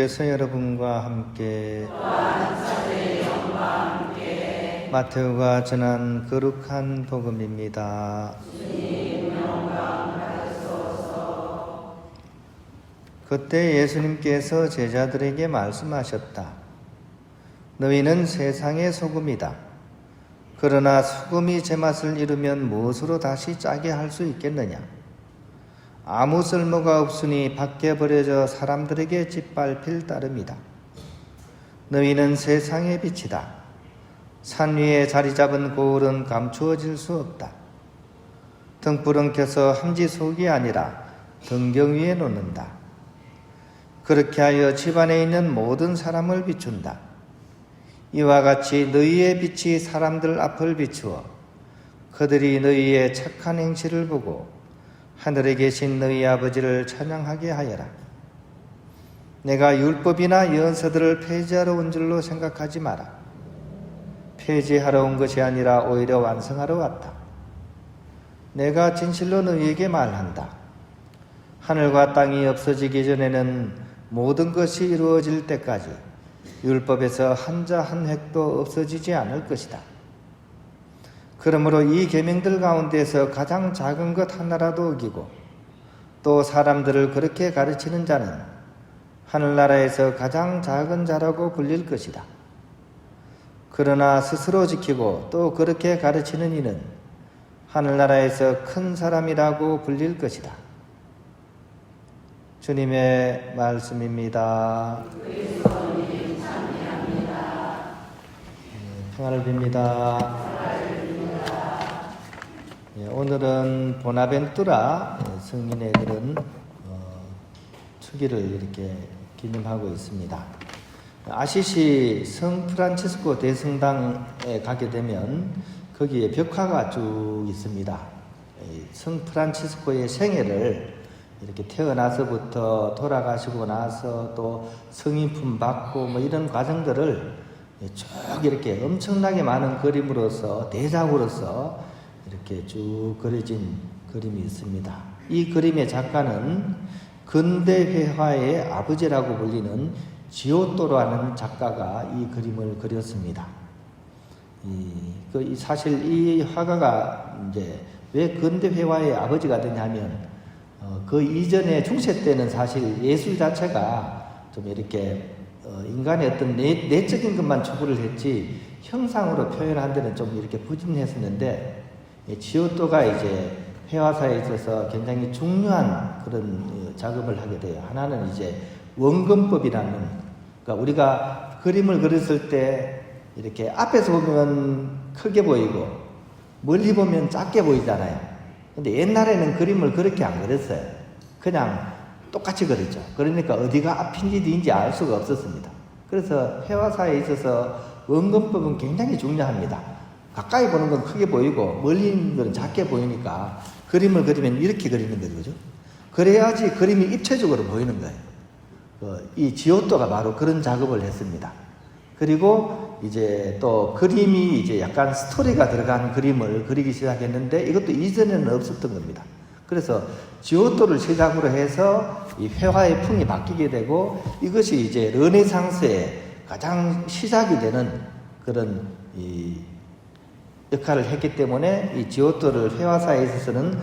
주께서 여러분과 함께 마테오가 전한 거룩한 복음입니다. 그때 예수님께서 제자들에게 말씀하셨다. 너희는 세상의 소금이다. 그러나 소금이 제맛을 잃으면 무엇으로 다시 짜게 할 수 있겠느냐? 아무 쓸모가 없으니 밖에 버려져 사람들에게 짓밟힐 따름이다. 너희는 세상의 빛이다. 산 위에 자리 잡은 고을은 감추어질 수 없다. 등불은 켜서 함지 속이 아니라 등경 위에 놓는다. 그렇게 하여 집안에 있는 모든 사람을 비춘다. 이와 같이 너희의 빛이 사람들 앞을 비추어 그들이 너희의 착한 행실을 보고 하늘에 계신 너희 아버지를 찬양하게 하여라. 내가 율법이나 연서들을 폐지하러 온 줄로 생각하지 마라. 폐지하러 온 것이 아니라 오히려 완성하러 왔다. 내가 진실로 너희에게 말한다. 하늘과 땅이 없어지기 전에는 모든 것이 이루어질 때까지 율법에서 한자 한 획도 없어지지 않을 것이다. 그러므로 이 계명들 가운데서 가장 작은 것 하나라도 어기고 또 사람들을 그렇게 가르치는 자는 하늘나라에서 가장 작은 자라고 불릴 것이다. 그러나 스스로 지키고 또 그렇게 가르치는 이는 하늘나라에서 큰 사람이라고 불릴 것이다. 주님의 말씀입니다. 평안을 빕니다. 오늘은 보나벤투라 성인의 그런 축일을 이렇게 기념하고 있습니다. 아시시 성 프란치스코 대성당에 가게 되면 거기에 벽화가 쭉 있습니다. 성 프란치스코의 생애를 이렇게 태어나서부터 돌아가시고 나서 또 성인품 받고 뭐 이런 과정들을 쭉 이렇게 엄청나게 많은 그림으로서 대작으로서 이렇게 쭉 그려진 그림이 있습니다. 이 그림의 작가는 근대 회화의 아버지라고 불리는 지오토라는 작가가 이 그림을 그렸습니다. 사실 이 화가가 이제 왜 근대 회화의 아버지가 되냐면 그 이전에 중세 때는 사실 예술 자체가 좀 이렇게 인간의 어떤 내적인 것만 추구를 했지 형상으로 표현한 데는 좀 이렇게 부진했었는데 지오토가 이제 회화사에 있어서 굉장히 중요한 그런 작업을 하게 돼요. 하나는 이제 원근법이라는, 그러니까 우리가 그림을 그렸을 때 이렇게 앞에서 보면 크게 보이고 멀리 보면 작게 보이잖아요. 근데 옛날에는 그림을 그렇게 안 그렸어요. 그냥 똑같이 그렸죠. 그러니까 어디가 앞인지 뒤인지 알 수가 없었습니다. 그래서 회화사에 있어서 원근법은 굉장히 중요합니다. 가까이 보는 건 크게 보이고 멀리 있는 건 작게 보이니까 그림을 그리면 이렇게 그리는 거죠. 그죠? 그래야지 그림이 입체적으로 보이는 거예요. 이 지오토가 바로 그런 작업을 했습니다. 그리고 이제 또 그림이 이제 약간 스토리가 들어간 그림을 그리기 시작했는데 이것도 이전에는 없었던 겁니다. 그래서 지오토를 시작으로 해서 이 회화의 풍이 바뀌게 되고 이것이 이제 르네상스의 가장 시작이 되는 그런 이 역할을 했기 때문에 이 지오토를 회화사에 있어서는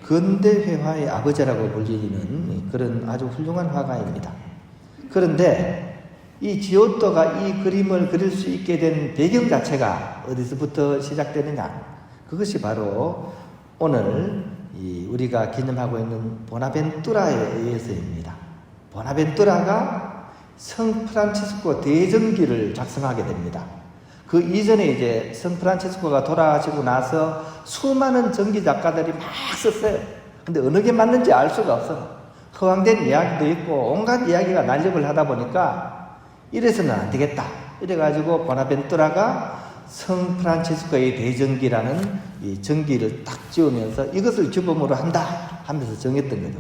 근대 회화의 아버지라고 불리는 그런 아주 훌륭한 화가입니다. 그런데 이 지오토가 이 그림을 그릴 수 있게 된 배경 자체가 어디서부터 시작되느냐? 그것이 바로 오늘 우리가 기념하고 있는 보나벤투라에 의해서입니다. 보나벤투라가 성 프란치스코 대전기를 작성하게 됩니다. 그 이전에 이제 성 프란치스코가 돌아가시고 나서 수많은 전기 작가들이 막 썼어요. 근데 어느 게 맞는지 알 수가 없어. 허황된 이야기도 있고 온갖 이야기가 난립을 하다 보니까 이래서는 안 되겠다. 이래가지고 보나벤투라가 성 프란치스코의 대전기라는 이 전기를 딱 지으면서 이것을 규범으로 한다 하면서 정했던 거죠.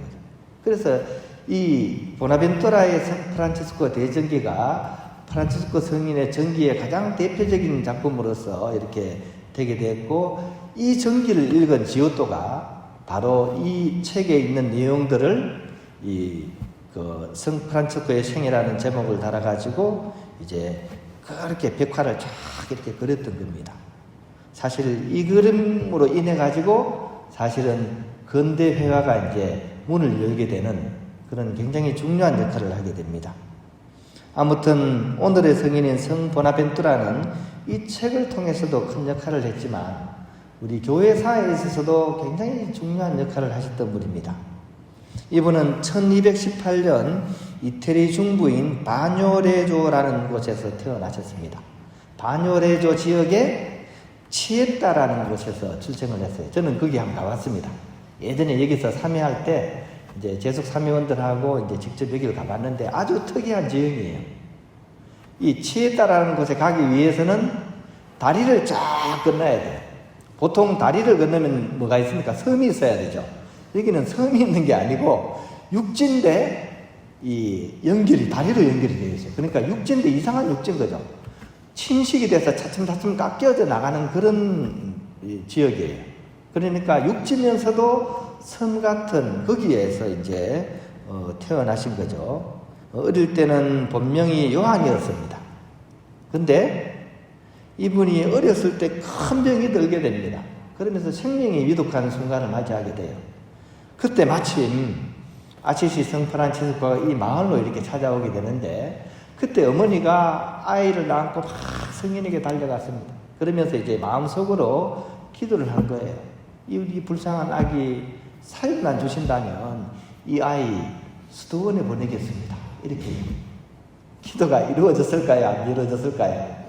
그래서 이 보나벤투라의 성 프란치스코 대전기가 프란치스코 성인의 전기의 가장 대표적인 작품으로서 이렇게 되게 됐고, 이 전기를 읽은 지오토가 바로 이 책에 있는 내용들을 그 성프란치스코의 생애라는 제목을 달아가지고 이제 그렇게 벽화를 쫙 이렇게 그렸던 겁니다. 사실 이 그림으로 인해 가지고 사실은 근대 회화가 이제 문을 열게 되는 그런 굉장히 중요한 역할을 하게 됩니다. 아무튼 오늘의 성인인 성 보나벤투라는 이 책을 통해서도 큰 역할을 했지만 우리 교회사에 있어서도 굉장히 중요한 역할을 하셨던 분입니다. 이분은 1218년 이태리 중부인 바뇨레조라는 곳에서 태어나셨습니다. 바뇨레조 지역의 치에타라는 곳에서 출생을 했어요. 저는 거기 한번 가봤습니다. 예전에 여기서 참여할 때 이제 재속 참여원들하고 이제 직접 여기를 가봤는데 아주 특이한 지역이에요. 이 치에타라는 곳에 가기 위해서는 다리를 쫙 건너야 돼요. 보통 다리를 건너면 뭐가 있습니까? 섬이 있어야 되죠. 여기는 섬이 있는 게 아니고 육지인데 이 다리로 연결이 되어 있어요. 그러니까 육지인데 이상한 육지인 거죠. 침식이 돼서 차츰차츰 깎여져 나가는 그런 지역이에요. 그러니까 육지면서도 섬 같은 거기에서 이제 태어나신 거죠. 어릴 때는 본명이 요한이었습니다. 근데 이분이 어렸을 때 큰 병이 들게 됩니다. 그러면서 생명이 위독한 순간을 맞이하게 돼요. 그때 마침 아시시 성프란치스코가 이 마을로 이렇게 찾아오게 되는데 그때 어머니가 아이를 낳고 막 성인에게 달려갔습니다. 그러면서 이제 마음속으로 기도를 한 거예요. 이 불쌍한 아기 사육만 주신다면 이 아이 수도원에 보내겠습니다. 이렇게 기도가 이루어졌을까요? 안 이루어졌을까요?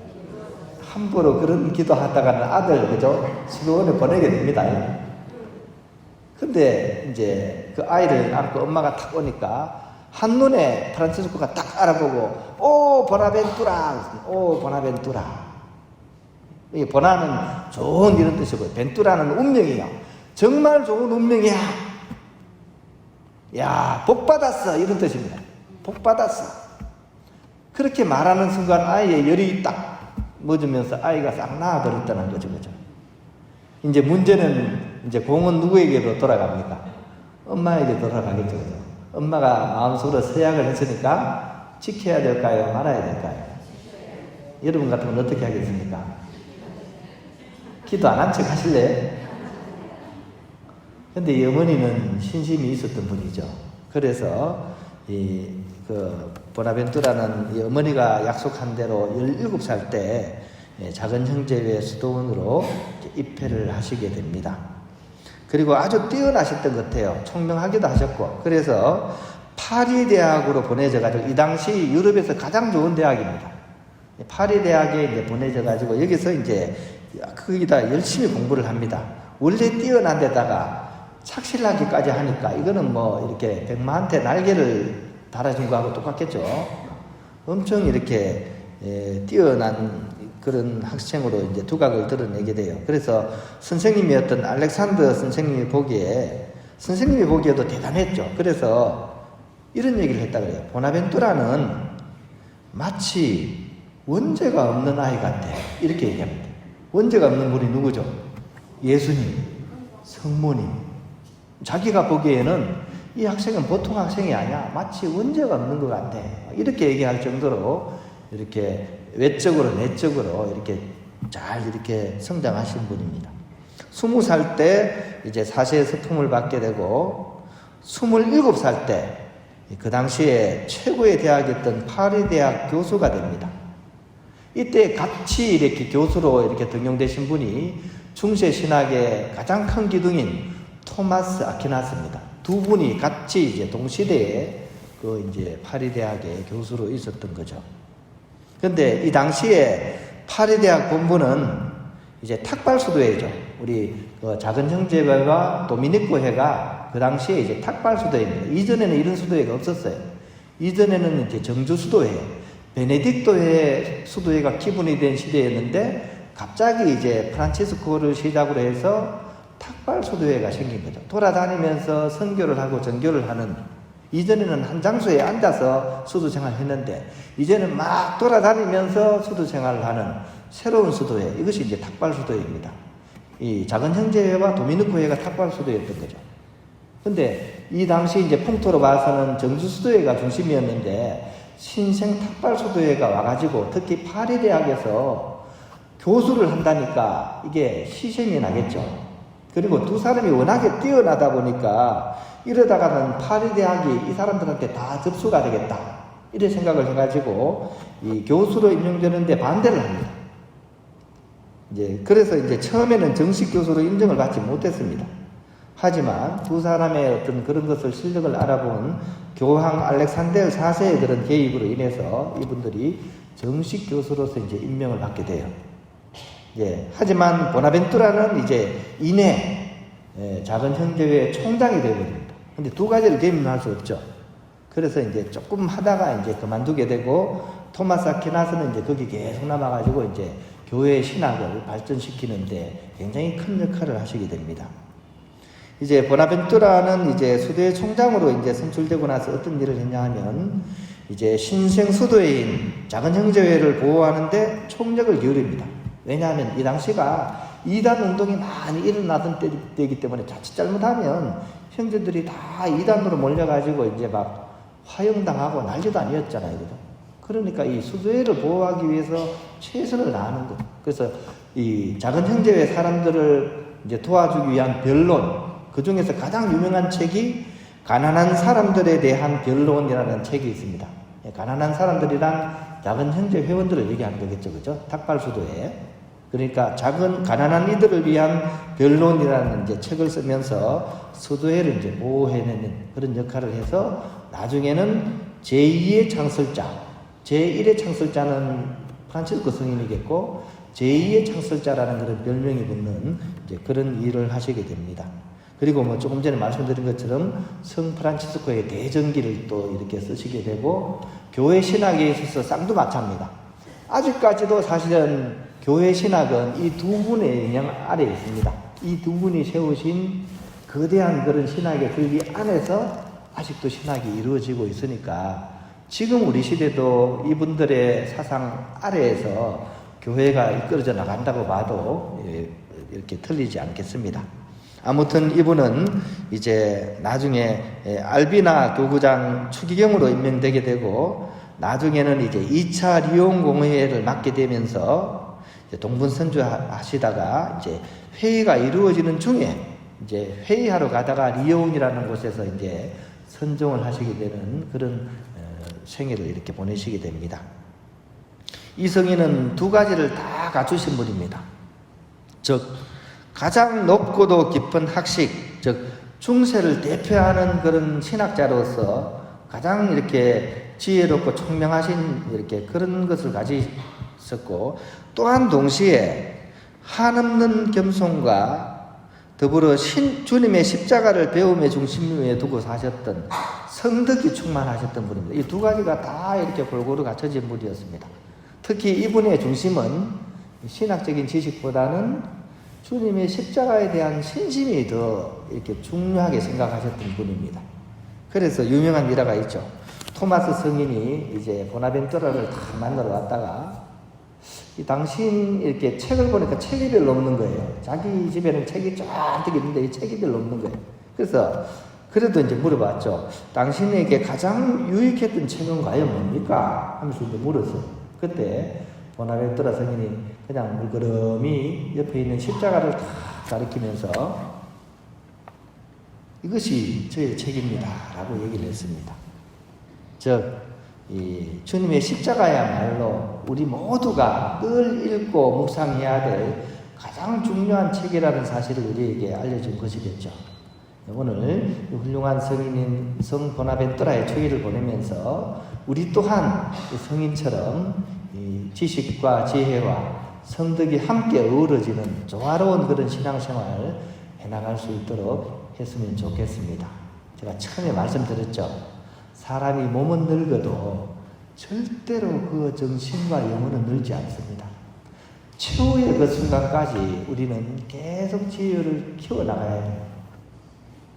함부로 그런 기도하다가는 아들, 그죠? 수도원에 보내게 됩니다. 근데 이제 그 아이를 안고 엄마가 탁 오니까 한눈에 프란치스코가 딱 알아보고, 오, 보나벤투라! 오, 보나벤투라! 이 보나는 좋은 이런 뜻이고요. 벤투라는 운명이야. 정말 좋은 운명이야. 야, 복 받았어. 이런 뜻입니다. 복 받았어. 그렇게 말하는 순간 아이의 열이 딱 멎으면서 아이가 싹 나아버렸다는 거죠. 그죠? 이제 문제는 이제 공은 누구에게로 돌아갑니까? 엄마에게 돌아가겠죠. 그죠? 엄마가 마음속으로 서약을 했으니까 지켜야 될까요? 말아야 될까요? 여러분 같으면 어떻게 하겠습니까? 기도 안 한 척 하실래요? 근데 이 어머니는 신심이 있었던 분이죠. 그래서 보나벤투라는 이 어머니가 약속한 대로 17살 때 작은 형제회 수도원으로 입회를 하시게 됩니다. 그리고 아주 뛰어나셨던 것 같아요. 총명하기도 하셨고. 그래서 파리 대학으로 보내져가지고 이 당시 유럽에서 가장 좋은 대학입니다. 파리 대학에 이제 보내져가지고 여기서 이제 거기다 열심히 공부를 합니다. 원래 뛰어난 데다가 착실하기까지 하니까 이거는 뭐 이렇게 백마한테 날개를 달아준 거하고 똑같겠죠. 엄청 이렇게 뛰어난 그런 학생으로 이제 두각을 드러내게 돼요. 그래서 선생님이었던 알렉산더 선생님이 보기에도 대단했죠. 그래서 이런 얘기를 했다 그래요. 보나벤투라는 마치 원죄가 없는 아이 같아. 이렇게 얘기합니다. 원죄가 없는 분이 누구죠? 예수님, 성모님. 자기가 보기에는 이 학생은 보통 학생이 아니야. 마치 원죄가 없는 것 같아. 이렇게 얘기할 정도로 이렇게 외적으로 내적으로 이렇게 잘 이렇게 성장하신 분입니다. 20살 때 이제 사세의 서품을 받게 되고 27살 때 그 당시에 최고의 대학이었던 파리 대학 교수가 됩니다. 이때 같이 이렇게 교수로 이렇게 등용되신 분이 중세 신학의 가장 큰 기둥인 토마스 아퀴나스입니다. 두 분이 같이 이제 동시대에 그 이제 파리 대학의 교수로 있었던 거죠. 근데 이 당시에 파리 대학 본부는 이제 탁발 수도회죠. 우리 그 작은 형제회와 도미니코회가 그 당시에 이제 탁발 수도회입니다. 이전에는 이런 수도회가 없었어요. 이전에는 이제 정주 수도회, 베네딕토회 수도회가 기본이 된 시대였는데 갑자기 이제 프란치스코를 시작으로 해서 탁발 수도회가 생긴 거죠. 돌아다니면서 선교를 하고 전교를 하는, 이전에는 한 장소에 앉아서 수도 생활을 했는데 이제는 막 돌아다니면서 수도 생활을 하는 새로운 수도회, 이것이 이제 탁발 수도회입니다. 이 작은 형제회와 도미니코회가 탁발 수도회였던 거죠. 근데 이 당시 이제 풍토로 봐서는 정주수도회가 중심이었는데 신생 탁발수도회가 와가지고 특히 파리대학에서 교수를 한다니까 이게 시샘이 나겠죠. 그리고 두 사람이 워낙에 뛰어나다 보니까 이러다가는 파리대학이 이 사람들한테 다 접수가 되겠다. 이런 생각을 해가지고 이 교수로 임명되는데 반대를 합니다. 그래서 처음에는 정식 교수로 인정을 받지 못했습니다. 하지만 두 사람의 어떤 그런 것을 실력을 알아본 교황 알렉산더 4세의 그런 개입으로 인해서 이분들이 정식 교수로서 임명을 받게 돼요. 하지만 보나벤투라는 이내 작은 형제회 총장이 되어버립니다. 근데 두 가지를 겸임할 수 없죠. 그래서 조금 하다가 그만두게 되고 토마스 아퀴나스는 거기 계속 남아가지고 교회 신학을 발전시키는데 굉장히 큰 역할을 하시게 됩니다. 보나벤투라는 수도회 총장으로 선출되고 나서 어떤 일을 했냐 하면 신생 수도회인 작은 형제회를 보호하는데 총력을 기울입니다. 왜냐하면 이 당시가 이단 운동이 많이 일어나던 때이기 때문에 자칫 잘못하면 형제들이 다 이단으로 몰려가지고 막 화형당하고 난리도 아니었잖아요. 그러니까 이 수도회를 보호하기 위해서 최선을 다하는 것. 그래서 이 작은 형제회 사람들을 도와주기 위한 변론, 그 중에서 가장 유명한 책이 가난한 사람들에 대한 변론이라는 책이 있습니다. 가난한 사람들이란 작은 형제 회원들을 얘기하는 거겠죠. 그죠? 탁발수도회. 그러니까 가난한 이들을 위한 변론이라는 책을 쓰면서 수도회를 보호해내는 그런 역할을 해서 나중에는 제2의 창설자, 제1의 창설자는 프란치스코 성인이겠고 제2의 창설자라는 그런 별명이 붙는 그런 일을 하시게 됩니다. 그리고 조금 전에 말씀드린 것처럼 성 프란치스코의 대전기를 또 이렇게 쓰시게 되고 교회 신학에 있어서 쌍두마차입니다. 아직까지도 사실은 교회 신학은 이 두 분의 영향 아래에 있습니다. 이 두 분이 세우신 거대한 그런 신학의 줄기 안에서 아직도 신학이 이루어지고 있으니까 지금 우리 시대도 이분들의 사상 아래에서 교회가 이끌어져 나간다고 봐도 이렇게 틀리지 않겠습니다. 아무튼 이분은 나중에 알비나 교구장 추기경으로 임명되게 되고 나중에는 2차 리옹 공회를 맡게 되면서 동분선주 하시다가 회의가 이루어지는 중에 회의하러 가다가 리옹이라는 곳에서 선종을 하시게 되는 그런 생애를 이렇게 보내시게 됩니다. 이 성인은 두 가지를 다 갖추신 분입니다. 즉 가장 높고도 깊은 학식, 즉 중세를 대표하는 그런 신학자로서 가장 이렇게 지혜롭고 총명하신 이렇게 그런 것을 가지셨고 또한 동시에 한없는 겸손과 더불어 주님의 십자가를 배움의 중심에 두고 사셨던 성덕이 충만하셨던 분입니다. 이 두 가지가 다 이렇게 골고루 갖춰진 분이었습니다. 특히 이분의 중심은 신학적인 지식보다는 주님의 십자가에 대한 신심이 더 이렇게 중요하게 생각하셨던 분입니다. 그래서 유명한 일화가 있죠. 토마스 성인이 보나벤투라를 다 만나러 왔다가 이 당신 이렇게 책을 보니까 책이 별로 없는 거예요. 자기 집에는 책이 쫙 있는데 이 책이 별로 없는 거예요. 그래서 그래도 물어봤죠. 당신에게 가장 유익했던 책은 과연 뭡니까? 하면서 물었어요. 그때 보나벤투라 성인이 그냥 물끄러미 옆에 있는 십자가를 다 가리키면서 이것이 저의 책입니다 라고 얘기를 했습니다. 즉 이 주님의 십자가야말로 우리 모두가 늘 읽고 묵상해야 될 가장 중요한 책이라는 사실을 우리에게 알려준 것이겠죠. 오늘 훌륭한 성인인 성 보나벤투라의 초기를 보내면서 우리 또한 성인처럼 이 지식과 지혜와 성덕이 함께 어우러지는 조화로운 그런 신앙생활을 해나갈 수 있도록 했으면 좋겠습니다. 제가 처음에 말씀드렸죠. 사람이 몸은 늙어도 절대로 그 정신과 영혼은 늙지 않습니다. 최후의 그 순간까지 우리는 계속 지혜를 키워나가야 돼요.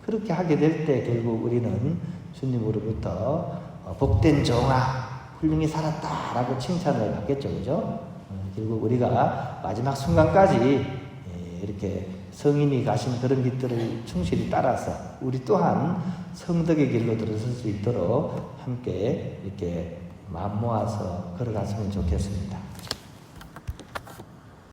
그렇게 하게 될 때 결국 우리는 주님으로부터 복된 종아, 훌륭히 살았다라고 칭찬을 받겠죠. 그죠? 결국 우리가 마지막 순간까지 이렇게 성인이 가신 그런 길들을 충실히 따라서 우리 또한 성덕의 길로 들어설 수 있도록 함께 이렇게 마음 모아서 걸어갔으면 좋겠습니다.